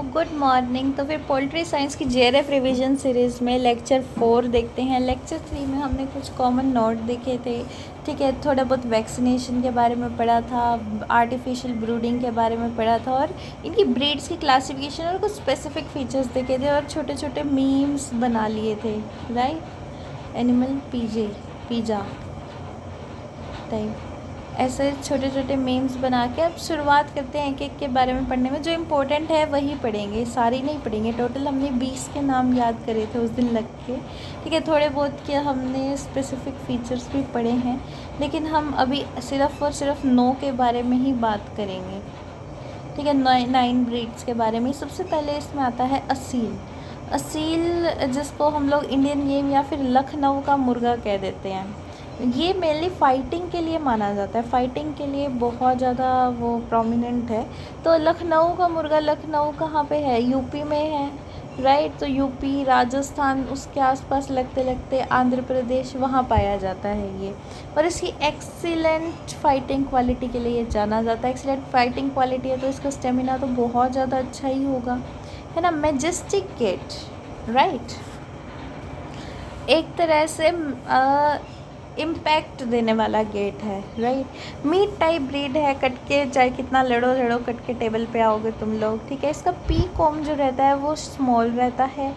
Good morning. तो फिर poultry science की जेआरएफ रिवीजन सीरीज़ में लेक्चर 4 देखते हैं। लेक्चर 3 में हमने कुछ कॉमन नोट देखे थे, ठीक है। थोड़ा बहुत वैक्सीनेशन के बारे में पढ़ा था, आर्टिफिशियल ब्रूडिंग के बारे में पढ़ा था और इनकी ब्रीड्स की क्लासिफिकेशन और कुछ स्पेसिफिक फीचर्स देखे थे और छोटे छोटे मीम्स बना लिए थे, राइट। एनिमल पिज़्ज़ा टाइप ऐसे छोटे छोटे मीम्स बना के अब शुरुआत करते हैं एक एक के बारे में पढ़ने में। जो इम्पोर्टेंट है वही पढ़ेंगे, सारी नहीं पढ़ेंगे। टोटल हमने 20 के नाम याद करे थे उस दिन लग के, ठीक है। थोड़े बहुत के हमने स्पेसिफिक फ़ीचर्स भी पढ़े हैं, लेकिन हम अभी सिर्फ़ और सिर्फ 9 के बारे में ही बात करेंगे, ठीक है। 9 ब्रीड्स के बारे में। सबसे पहले इसमें आता है असील। असील जिसको हम लोग इंडियन गेम या फिर लखनऊ का मुर्गा कह देते हैं। ये मेनली फ़ाइटिंग के लिए माना जाता है, फ़ाइटिंग के लिए बहुत ज़्यादा वो प्रोमिनेंट है। तो लखनऊ का मुर्गा, लखनऊ कहाँ पे है? यूपी में है, राइट। तो यूपी, राजस्थान, उसके आसपास लगते लगते आंध्र प्रदेश, वहाँ पाया जाता है ये। और इसकी एक्सीलेंट फ़ाइटिंग क्वालिटी के लिए जाना जाता है। एक्सीलेंट फ़ाइटिंग क्वालिटी है तो इसका स्टेमिना तो बहुत ज़्यादा अच्छा ही होगा, है ना। Majestic gate, right. एक तरह से इम्पैक्ट देने वाला गेट है, राइट। मीट टाइप ब्रीड है, कट के चाहे कितना लड़ो लड़ो कट के टेबल पे आओगे तुम लोग, ठीक है। इसका पी कॉम जो रहता है वो स्मॉल रहता है,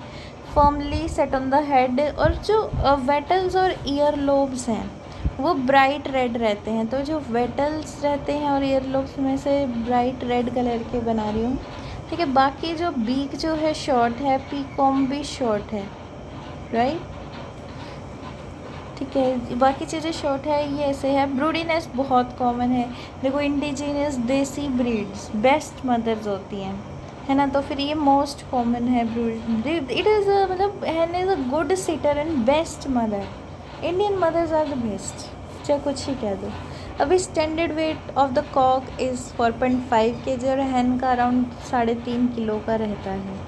firmly set on the head. और जो वेटल्स और ईयर लोब्स हैं वो ब्राइट रेड रहते हैं। तो जो वेटल्स रहते हैं और ईयर लोब्स में से ब्राइट रेड कलर के बना रही हूँ, ठीक है। बाकी जो बीक जो है शॉर्ट है, पी कॉम भी शॉर्ट है, राइट, ठीक है। बाकी चीज़ें शॉर्ट है, ये ऐसे है। ब्रूडीनेस बहुत कॉमन है। देखो, इंडिजीनियस देसी ब्रीड्स बेस्ट मदर्स होती हैं, है ना। तो फिर ये मोस्ट कॉमन है ब्रीड। इट इज़ मतलब hen is a good sitter and best mother. Indian mothers are the best, चाहे कुछ ही कह दो। अभी standard weight of the cock is 4.5 kg और हैन का अराउंड 3.5 किलो का रहता है,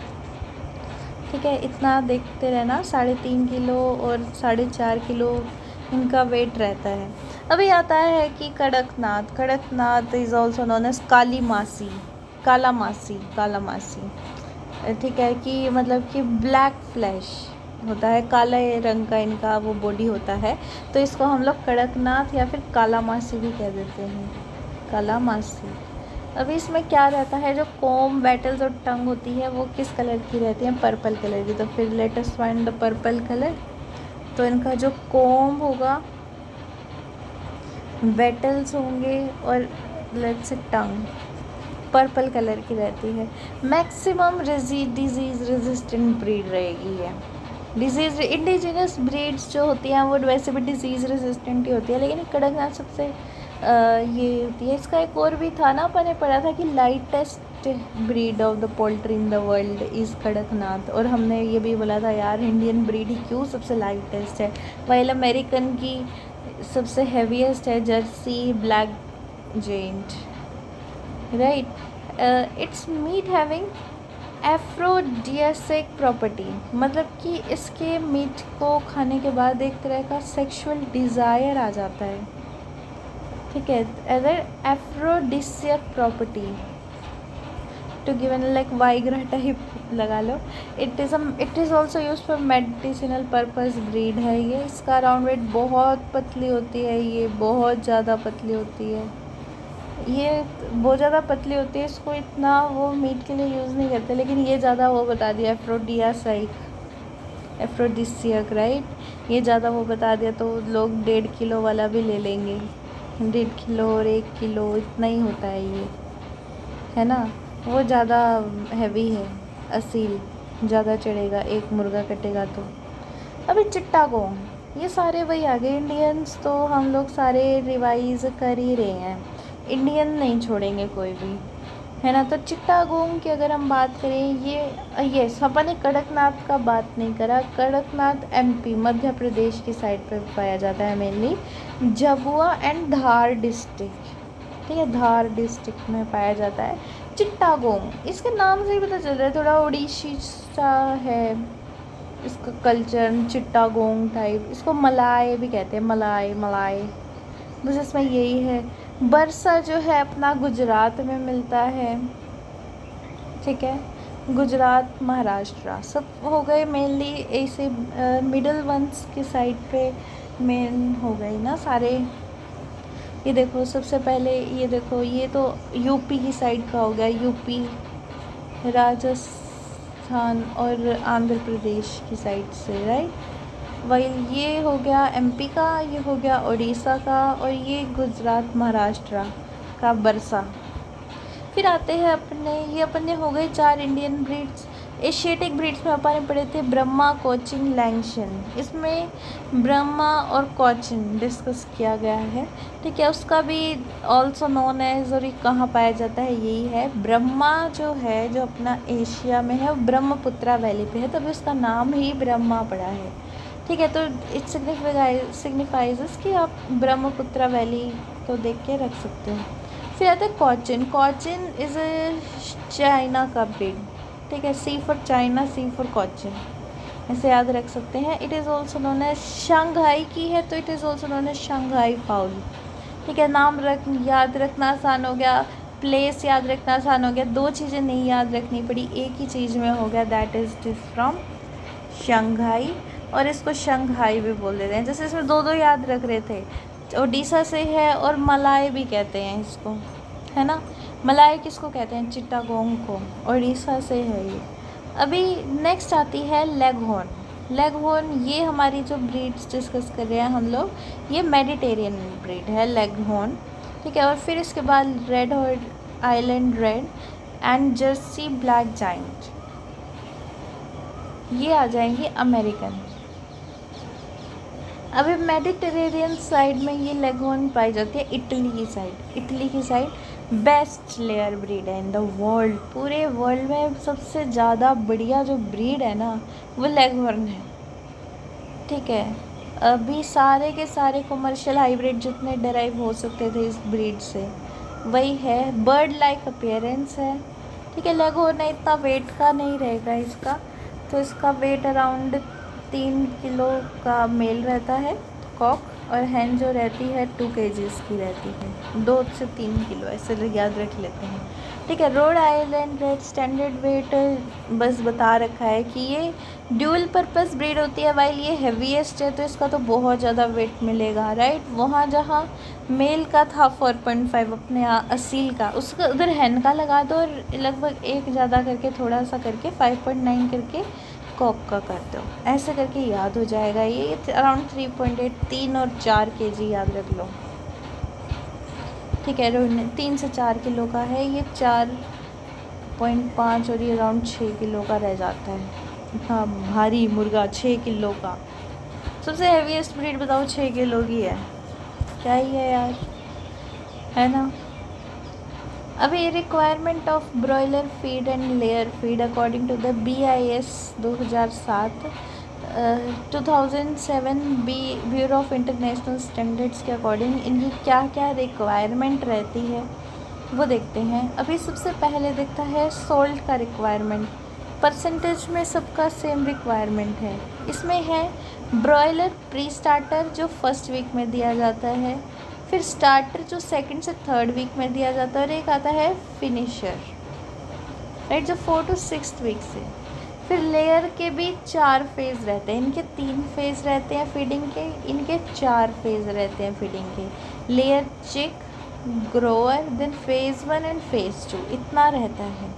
ठीक है। इतना देखते रहना, 3.5 किलो और 4.5 किलो इनका वेट रहता है। अभी आता है कि Kadaknath. Kadaknath is also known as Kali Masi, Kala मासी, ठीक है। कि मतलब कि ब्लैक फ्लैश होता है, काले रंग का इनका वो बॉडी होता है। तो इसको हम लोग कड़कनाथ या फिर काला मासी भी कह देते हैं, काला मासी। अभी इसमें क्या रहता है, जो कॉम, वेटल्स और टंग होती है वो किस कलर की रहती है? पर्पल कलर की। तो फिर let us find the purple colour. तो इनका जो कॉम होगा, वेटल्स होंगे और let's say tongue purple colour की रहती है। मैक्सिमम डिजीज़ रेजिस्टेंट ब्रीड रहेगी ये। डिजीज़ इंडिजिनस ब्रीड्स जो होती हैं वो वैसे भी डिजीज़ रेजिस्टेंट ही होती है, लेकिन कड़कनाथ सबसे ये होती है। इसका एक और भी था ना, अपन ने पढ़ा था कि lightest breed of the poultry in the world is Kadaknath. और हमने ये भी बोला था यार, इंडियन ब्रीड ही क्यों सबसे लाइटेस्ट है, वाइल अमेरिकन की सबसे हैवीएस्ट है Jersey black giant, right. It's meat having aphrodisiac property, मतलब कि इसके मीट को खाने के बाद एक तरह का सेक्सुअल डिज़ायर आ जाता है, ठीक है। Other aphrodisiac property to given like Viagra type लगा लो। It is also use for medicinal purpose breed है ये। इसका राउंड वेट बहुत पतली होती है, ये बहुत ज़्यादा पतली होती है, ये बहुत ज़्यादा पतली होती है। इसको इतना वो मीट के लिए यूज़ नहीं करते, लेकिन ये ज़्यादा वो बता दिया एफ्रोडिसियक, राइट। ये ज़्यादा वो बता दिया तो लोग 1.5 किलो वाला भी ले लेंगे। 1.5 किलो और 1 किलो इतना ही होता है ये, है ना। वो ज़्यादा हैवी है, असील ज़्यादा चढ़ेगा एक मुर्गा कटेगा तो। अभी चिट्टागोंग, ये सारे वही आ गए। इंडियंस तो हम लोग सारे रिवाइज कर ही रहे हैं, इंडियन नहीं छोड़ेंगे कोई भी, है ना। तो चिट्टागोंग की अगर हम बात करें, ये अपन ने कड़कनाथ का बात नहीं करा। कड़कनाथ एमपी मध्य प्रदेश की साइड पर पाया जाता है, mainly Jhabua and Dhar district, ठीक है। धार डिस्ट्रिक्ट में पाया जाता है चिट्टागोंग। इसके नाम से ही पता चल रहा है थोड़ा ओडिशी सा है इसका कल्चर, चिट्टागोंग टाइप। इसको मलाय भी कहते हैं, मलाय बस इसमें यही है। बरसा जो है अपना गुजरात में मिलता है, ठीक है। गुजरात, महाराष्ट्र सब हो गए मेनली ऐसे मिडल वंस की साइड पे मेन हो गए ना सारे। ये देखो सबसे पहले ये देखो, ये तो यूपी की साइड का हो गया, यूपी, राजस्थान और आंध्र प्रदेश की साइड से, राइट। वही ये हो गया एमपी का, ये हो गया उड़ीसा का, और ये गुजरात महाराष्ट्र का बरसा। फिर आते हैं ये अपने हो गए 4 इंडियन ब्रीड्स। एशियाटिक ब्रीड्स में अपन पढ़े थे ब्रह्मा, कोचिन, लैंगशन। इसमें ब्रह्मा और कोचिन डिस्कस किया गया है, ठीक है। उसका भी ऑल्सो नोन एज, और ये कहाँ पाया जाता है, यही है ब्रह्मा जो है, जो अपना एशिया में है, वो ब्रह्मपुत्रा वैली पे है, तभी उसका नाम ही ब्रह्मा पड़ा है, ठीक है। तो इट सिग्निफाइज कि आप ब्रह्मपुत्रा वैली को देख के रख सकते हो। फिर आता है कोचिन। कोचिन इज़ चाइना का ब्रीड, ठीक है। C for China, C for Cochin, ऐसे याद रख सकते हैं। It is also known as Shanghai की है, तो it is also known as Shanghai fowl, ठीक है। नाम याद रखना आसान हो गया, प्लेस याद रखना आसान हो गया, 2 चीज़ें नहीं याद रखनी पड़ी, एक ही चीज़ में हो गया, दैट इज़ फ्रॉम शंघाई। और इसको शंघाई भी बोल देते हैं, जैसे इसमें 2 याद रख रहे थे। ओडिशा से है, और मलाय भी कहते हैं इसको, है ना। मलाय किसको कहते हैं, चिट्टागोंग को, ओडिशा से है ये। अभी नेक्स्ट आती है लेगहॉर्न। लेगहॉर्न ये हमारी जो ब्रीड्स डिस्कस कर रहे हैं हम लोग, ये मेडिटेरियन ब्रीड है लेगहॉर्न, ठीक है। और फिर इसके बाद red horn, island red and Jersey black giant, ये आ जाएंगे अमेरिकन। अभी मेडिटेरेनियन साइड में ये लेगहॉर्न पाई जाती है इटली की साइड। इटली की साइड बेस्ट लेयर ब्रीड है इन द वर्ल्ड, पूरे वर्ल्ड में सबसे ज़्यादा बढ़िया जो ब्रीड है ना, वो लेगहॉर्न है, ठीक है। अभी सारे के सारे कमर्शियल हाइब्रिड जितने डिराइव हो सकते थे इस ब्रीड से, वही है। बर्ड लाइक अपीयरेंस है, ठीक है। लेगहॉर्न इतना वेट का नहीं रहेगा इसका, तो इसका वेट अराउंड 3 किलो का मेल रहता है कॉक, और हैन जो रहती है 2 kgs की रहती है, 2 से 3 किलो ऐसे याद रख लेते हैं, ठीक है। Rhode Island Red standard weight बस बता रखा है कि ये ड्यूल पर्पस ब्रीड होती है, वाइल ये हैवीएस्ट है, तो इसका तो बहुत ज़्यादा वेट मिलेगा, राइट। वहाँ जहाँ मेल का था 4.5 अपने असील का, उसका उधर हैन का लगा दो, और लगभग 1 ज़्यादा करके थोड़ा सा करके 5.9 करके कॉक का कर दो, ऐसे करके याद हो जाएगा। ये अराउंड 3.8, 3 और 4 kg याद रख लो, ठीक है। 3 से 4 किलो का है, ये 4.5 और ये अराउंड 6 किलो का रह जाता है। इतना भारी मुर्गा 6 किलो का। सबसे हैवीएस्ट ब्रीड बताओ 6 किलो की है, क्या ही है यार, है ना। अभी requirement of broiler feed and layer feed according to the BIS 2007 2007 bureau of international standards के अकॉर्डिंग इनकी क्या क्या रिक्वायरमेंट रहती है वो देखते हैं। अभी सबसे पहले देखता है सॉल्ट का रिक्वायरमेंट, परसेंटेज में सबका सेम रिक्वायरमेंट है। इसमें है ब्रॉयलर प्री स्टार्टर जो 1st वीक में दिया जाता है, फिर स्टार्टर जो 2nd से 3rd वीक में दिया जाता है, और एक आता है फिनिशर, राइट, जो 4 to 6 वीक से। फिर लेयर के भी 4 फेज़ रहते हैं, इनके 3 फेज़ रहते हैं फीडिंग के, इनके 4 फेज़ रहते हैं फीडिंग के। Layer, chick, grower, then phase 1 and phase 2, इतना रहता है,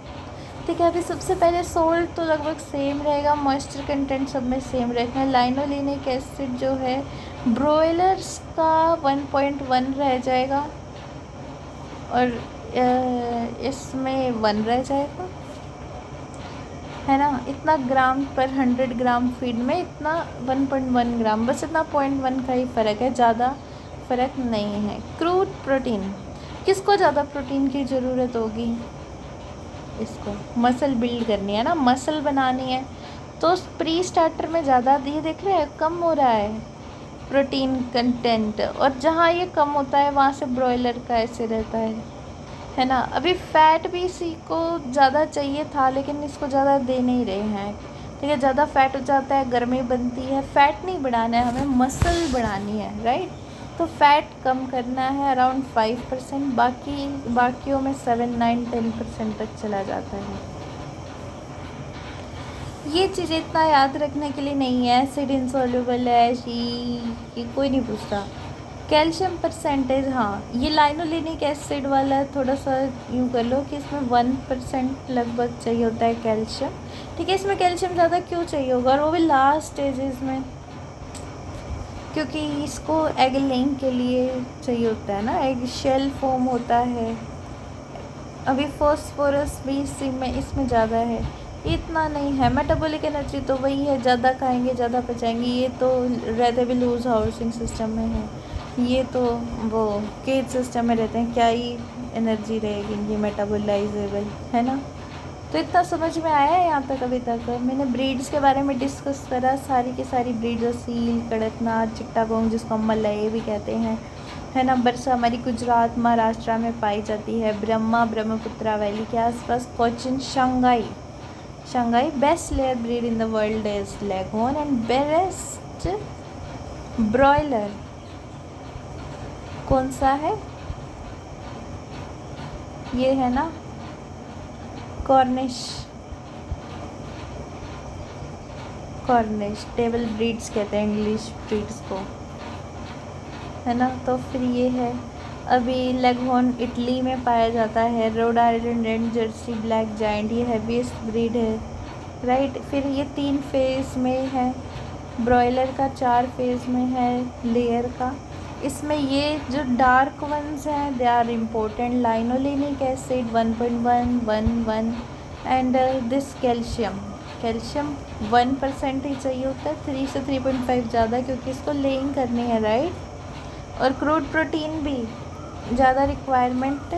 ठीक है। अभी सबसे पहले सोल्ट तो लगभग सेम रहेगा, मॉइस्चर कंटेंट सब में सेम रहेगा। लाइनोलेनिक एसिड जो है ब्रॉयलर्स का 1.1 रह जाएगा, और इसमें 1 रह जाएगा, है ना। इतना ग्राम पर 100 ग्राम फीड में इतना 1.1 ग्राम, बस इतना 0.1 का ही फ़र्क है, ज़्यादा फ़र्क नहीं है। क्रूड प्रोटीन, किसको ज़्यादा प्रोटीन की ज़रूरत होगी, इसको मसल बिल्ड करनी है ना, मसल बनानी है, तो प्री स्टार्टर में ज़्यादा ये देख रहे हैं कम हो रहा है प्रोटीन कंटेंट, और जहाँ ये कम होता है वहाँ से ब्रॉयलर का ऐसे रहता है ना। अभी फ़ैट भी इसी को ज़्यादा चाहिए था, लेकिन इसको ज़्यादा दे नहीं रहे हैं, ठीक है। ज़्यादा फ़ैट हो जाता है, गर्मी बनती है। फ़ैट नहीं बढ़ाना है हमें, मसल बढ़ानी है, राइट। तो फ़ैट कम करना है अराउंड 5%, बाकियों में 7, 9, 10% तक चला जाता है। ये चीज़ें इतना याद रखने के लिए नहीं है। एसिड इनसॉल्युबल है, ये कोई नहीं पूछता। कैल्शियम परसेंटेज, हाँ ये लाइनोलेनिक एसिड वाला है, थोड़ा सा यूँ कर लो कि इसमें 1% लगभग चाहिए होता है कैल्शियम। ठीक है, इसमें कैल्शियम ज़्यादा क्यों चाहिए होगा, और वो भी लास्ट स्टेजेस में, क्योंकि इसको एग लेइंग के लिए चाहिए होता है ना, एग शेल फॉर्म होता है। अभी फॉस्फोरस भी इसमें ज़्यादा है, इतना नहीं है। मेटाबॉलिक एनर्जी तो वही है, ज़्यादा खाएंगे ज़्यादा पचाएंगे, ये तो रहते भी लूज हाउसिंग सिस्टम में है, ये तो वो केज सिस्टम में रहते हैं, क्या ही एनर्जी रहेगी इनकी मेटाबोलाइजेबल, है ना। तो इतना समझ में आया है यहाँ तक। अभी तक मैंने ब्रीड्स के बारे में डिस्कस करा, सारी की सारी ब्रीड्स, सील, कड़कनाथ, चिट्टागोंग जिसको हम मलय भी कहते हैं, है ना। बरसा हमारी गुजरात महाराष्ट्र में पाई जाती है, ब्रह्मा ब्रह्मपुत्रा वैली के आसपास। Cochin Shanghai best layer breed in the world is leghorn and best broiler कौन सा है, ये है ना कॉर्निश टेबल ब्रीड्स कहते हैं इंग्लिश ब्रीड्स को, है ना। तो फिर ये है, अभी लेगहॉर्न इटली में पाया जाता है। Rhode island and Jersey black giant ये हैवीएस्ट ब्रीड है, राइट। फिर ये 3 फेज़ में है, ब्रॉयलर का 4 फेज़ में है, लेयर का। इसमें ये जो डार्क वंस हैं they are important, linolenic acid 1.111 and this calcium 1% ही चाहिए होता है, 3 से 3.5 ज़्यादा, क्योंकि इसको लेइंग करनी है, राइट। और क्रूड प्रोटीन भी ज़्यादा रिक्वायरमेंट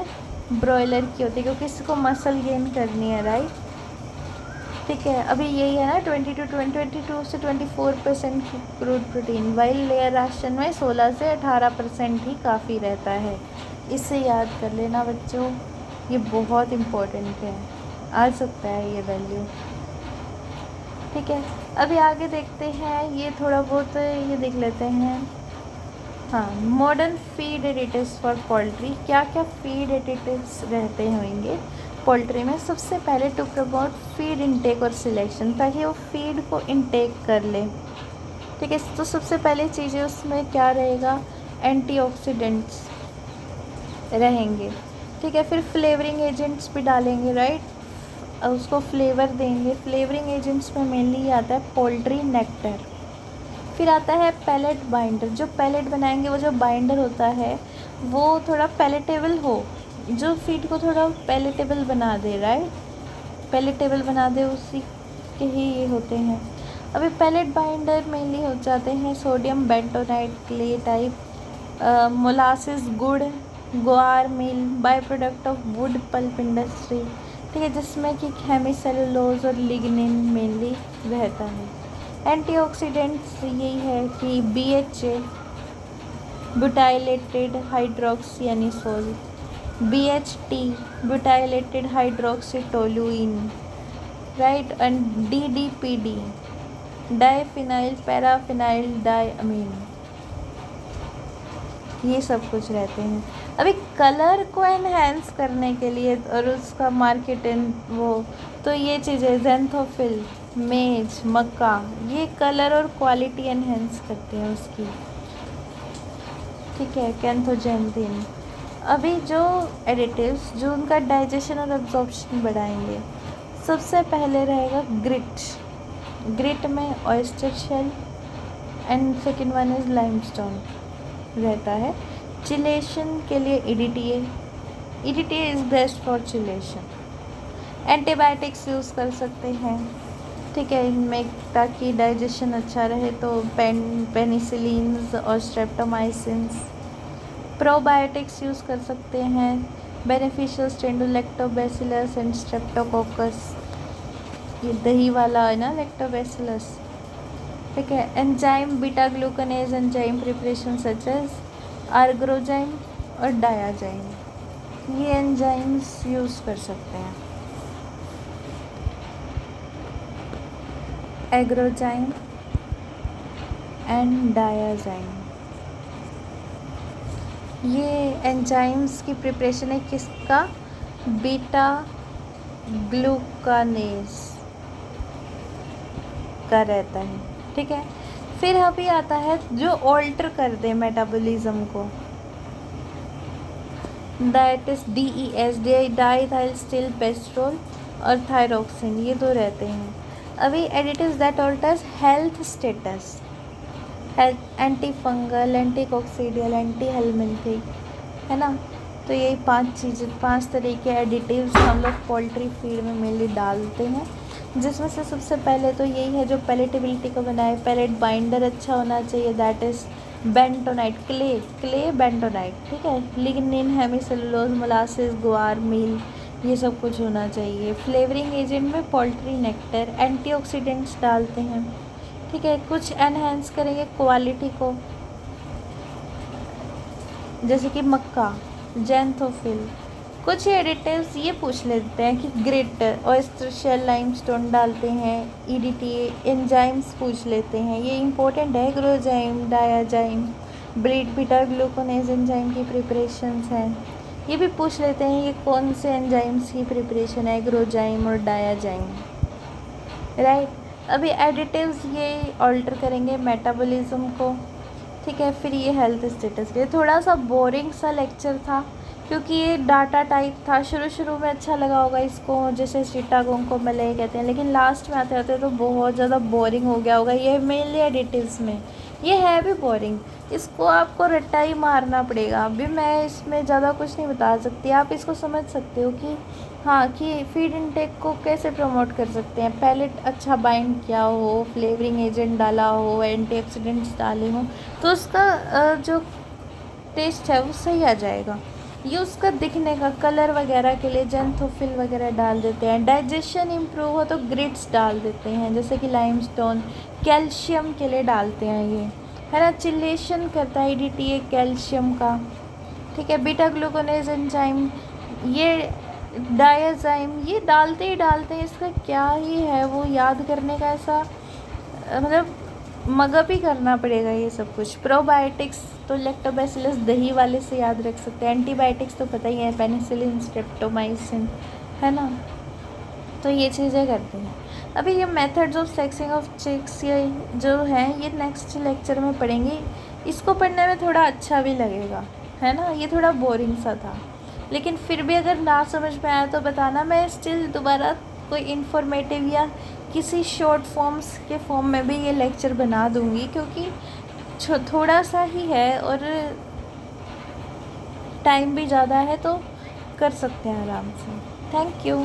ब्रॉयलर की होती है, क्योंकि इसको मसल गेन करनी है, राइट। ठीक है, अभी यही है ना 22 से 24% की crude protein, while layer ration में 16 से 18% ही काफ़ी रहता है। इसे याद कर लेना बच्चों, ये बहुत इम्पोर्टेंट है, आ सकता है ये वैल्यू। ठीक है, अभी आगे देखते हैं, ये थोड़ा बहुत ये देख लेते हैं। हाँ, modern feed additives for poultry, क्या क्या फीड एडिटिव्स रहते होंगे पोल्ट्री में। सबसे पहले टू प्रमोट फीड इनटेक और सिलेक्शन, ताकि वो फीड को इनटेक कर ले। ठीक है, तो सबसे पहले चीज़ें उसमें क्या रहेगा, एंटीऑक्सीडेंट्स रहेंगे। ठीक है, फिर फ्लेवरिंग एजेंट्स भी डालेंगे, राइट, उसको फ्लेवर देंगे। फ्लेवरिंग एजेंट्स में मेनली आता है पोल्ट्री नेक्टर। फिर आता है पैलेट बाइंडर, जो पैलेट बनाएंगे वो जो बाइंडर होता है वो थोड़ा पैलेटेबल हो, जो फीड को थोड़ा पैलेटेबल बना दे, राइट, पैलेटेबल बना दे, उसी के ही ये होते हैं। अभी पैलेट बाइंडर मेनली हो जाते हैं sodium bentonite clay type, molasses गुड़, guar meal, by product of wood pulp industry. ठीक है, जिसमें कि हेमीसेलुलोज और लिग्निन मेनली रहता है। एंटीऑक्सीडेंट्स यही है कि BHA butylated hydroxyanisole, BHT butylated hydroxytoluene, right, and DDPD diphenyl paraphenyl diamine, ये सब कुछ रहते हैं। अभी कलर को एनहेंस करने के लिए और उसका मार्केटिंग वो, तो ये चीज़ें ज़ेंथोफिल, मेज, मक्का, ये कलर और क्वालिटी एनहेंस करते हैं उसकी। ठीक है, कैंथोजेंथिन। अभी जो एडिटिव्स जो उनका डाइजेशन और एब्जॉर्प्शन बढ़ाएंगे, सबसे पहले रहेगा ग्रिट में oyster shell and second one is limestone रहता है। चिलेशन के लिए EDTA is best for chelation. Antibiotics use कर सकते हैं, ठीक है, इनमें ताकि डाइजेशन अच्छा रहे, तो पेनिसिलिन्स और स्ट्रेप्टोमाइसिन्स। प्रोबायोटिक्स यूज़ कर सकते हैं, beneficial strain lactobacillus and streptococcus, ये दही वाला है ना लैक्टोबैसिलस। ठीक है, enzyme beta glucanase enzyme preparation such as argrozyme और डायाजाइम, ये एंजाइम्स यूज़ कर सकते हैं। एग्रोजाइम एंड डायाजाइम, ये एंजाइम्स की प्रिपरेशन है किसका, बीटा ग्लूकानेज, होता रहता है, ठीक है। फिर अभी आता है जो ऑल्टर कर दे मेटाबॉलिज्म को, दैट इज DES, डाईथाइलस्टिलबेस्ट्रोल और थायरोक्सिन, ये दो रहते हैं। अभी additives that alters health status, health, anti fungal, anti coccidial, anti helminthic, है ना। तो यही 5 चीज़ें, 5 तरह के एडिटिव्स हम लोग पोल्ट्री फीड में मेनली डालते हैं, जिसमें से सबसे पहले तो यही है जो पैलेटेबिलिटी को बनाए। पैलेट बाइंडर अच्छा होना चाहिए, that is bentonite, clay bentonite, ठीक है। लिग्निन, हेमीसेलुलोज, मोलासेस, गुआर मील, ये सब कुछ होना चाहिए। फ्लेवरिंग एजेंट में पोल्ट्री नेक्टर, एंटीऑक्सीडेंट्स डालते हैं, ठीक है। कुछ एनहेंस करेंगे क्वालिटी को, जैसे कि मक्का, जैंथोफिल। कुछ एडिटिव्स ये पूछ लेते हैं कि ग्रिट, ऑयस्टर लाइमस्टोन डालते हैं, EDTA, एंजाइम्स पूछ लेते हैं, ये इंपॉर्टेंट है। ग्रोजाइम, डायाजाइम, ब्रीड बीटा ग्लूकोनेज एंजाइम की प्रिपरेशंस हैं, ये भी पूछ लेते हैं ये कौन से एंजाइम्स की प्रिपरेशन है, ग्रोजाइम और डायाजाइम, राइट। अभी एडिटिव्स ये ऑल्टर करेंगे मेटाबॉलिज्म को, ठीक है। फिर ये हेल्थ स्टेटस के, थोड़ा सा बोरिंग सा लेक्चर था क्योंकि ये डाटा टाइप था। शुरू में अच्छा लगा होगा इसको, जैसे चिटागोंग को मलय कहते हैं, लेकिन लास्ट में आते आते तो बहुत ज़्यादा बोरिंग हो गया होगा। ये मेनली एडिटिव्स में ये है भी बोरिंग, इसको आपको रट्टा ही मारना पड़ेगा। अभी मैं इसमें ज़्यादा कुछ नहीं बता सकती, आप इसको समझ सकते हो कि हाँ कि फीड इनटेक को कैसे प्रमोट कर सकते हैं। पैलेट अच्छा बाइंड किया हो, फ्लेवरिंग एजेंट डाला हो, एंटीऑक्सीडेंट्स डाले हों, तो उसका जो टेस्ट है वो सही आ जाएगा। ये उसका दिखने का, कलर वगैरह के लिए जैंथोफिल वगैरह डाल देते हैं। डाइजेशन इम्प्रूव हो तो ग्रिट्स डाल देते हैं, जैसे कि लाइमस्टोन। कैल्शियम के लिए डालते हैं ये, है ना। चिलेशन करता है EDTA कैल्शियम का, ठीक है। बीटा ग्लूकोनेज एंजाइम, ये डायाजाइम, ये डालते ही डालते हैं। इसका क्या ही है वो याद करने का, ऐसा मतलब मगअप ही करना पड़ेगा ये सब कुछ। प्रोबायोटिक्स तो लैक्टोबैसिलस दही वाले से याद रख सकते हैं। एंटीबायोटिक्स तो पता ही है, पेनिसिलिन, स्ट्रेप्टोमाइसिन, है ना। तो ये चीज़ें करते हैं। अभी ये methods of sexing of chicks ये जो हैं ये नेक्स्ट लेक्चर में पढ़ेंगे। इसको पढ़ने में थोड़ा अच्छा भी लगेगा, है ना। ये थोड़ा बोरिंग सा था, लेकिन फिर भी अगर ना समझ में आया तो बताना, मैं स्टिल दोबारा कोई इन्फॉर्मेटिव या किसी शॉर्ट फॉर्म्स के फॉर्म में भी ये लेक्चर बना दूँगी, क्योंकि थोड़ा सा ही है और टाइम भी ज़्यादा है, तो कर सकते हैं आराम से। Thank you.